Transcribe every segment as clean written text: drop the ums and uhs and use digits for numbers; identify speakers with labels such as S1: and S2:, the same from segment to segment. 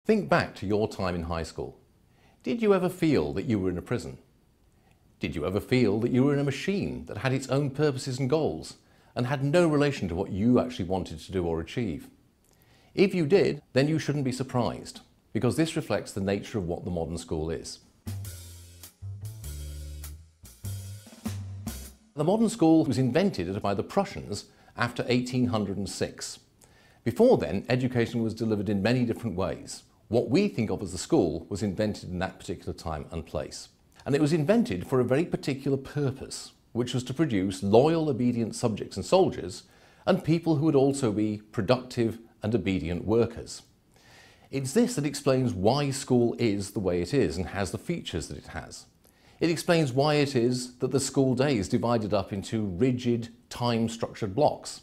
S1: Think back to your time in high school. Did you ever feel that you were in a prison? Did you ever feel that you were in a machine that had its own purposes and goals and had no relation to what you actually wanted to do or achieve? If you did, then you shouldn't be surprised, because this reflects the nature of what the modern school is. The modern school was invented by the Prussians after 1806. Before then, education was delivered in many different ways. What we think of as the school was invented in that particular time and place. And it was invented for a very particular purpose, which was to produce loyal, obedient subjects and soldiers, and people who would also be productive and obedient workers. It's this that explains why school is the way it is and has the features that it has. It explains why it is that the school day is divided up into rigid, time-structured blocks.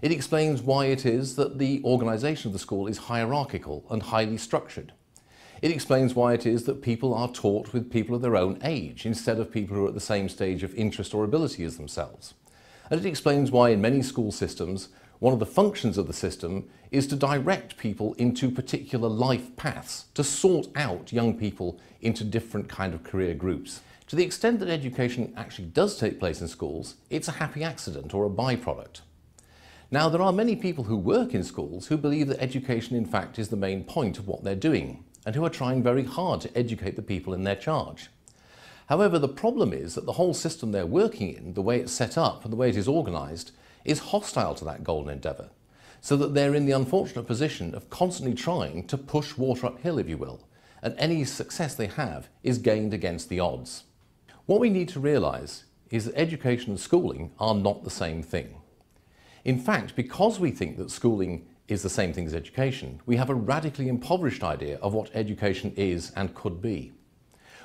S1: It explains why it is that the organisation of the school is hierarchical and highly structured. It explains why it is that people are taught with people of their own age instead of people who are at the same stage of interest or ability as themselves. And it explains why in many school systems, one of the functions of the system is to direct people into particular life paths, to sort out young people into different kind of career groups. To the extent that education actually does take place in schools, it's a happy accident or a byproduct. Now, there are many people who work in schools who believe that education in fact is the main point of what they're doing and who are trying very hard to educate the people in their charge. However, the problem is that the whole system they're working in, the way it's set up and the way it is organised, is hostile to that golden endeavour, so that they're in the unfortunate position of constantly trying to push water uphill, if you will, and any success they have is gained against the odds. What we need to realise is that education and schooling are not the same thing. In fact, because we think that schooling is the same thing as education, we have a radically impoverished idea of what education is and could be.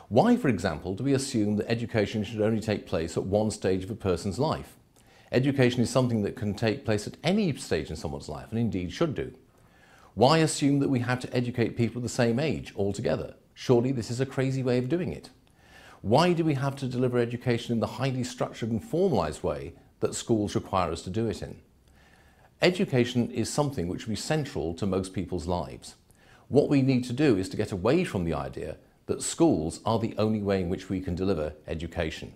S1: Why, for example, do we assume that education should only take place at one stage of a person's life? Education is something that can take place at any stage in someone's life, and indeed should do. Why assume that we have to educate people of the same age altogether? Surely this is a crazy way of doing it. Why do we have to deliver education in the highly structured and formalised way that schools require us to do it in? Education is something which will be central to most people's lives. What we need to do is to get away from the idea that schools are the only way in which we can deliver education.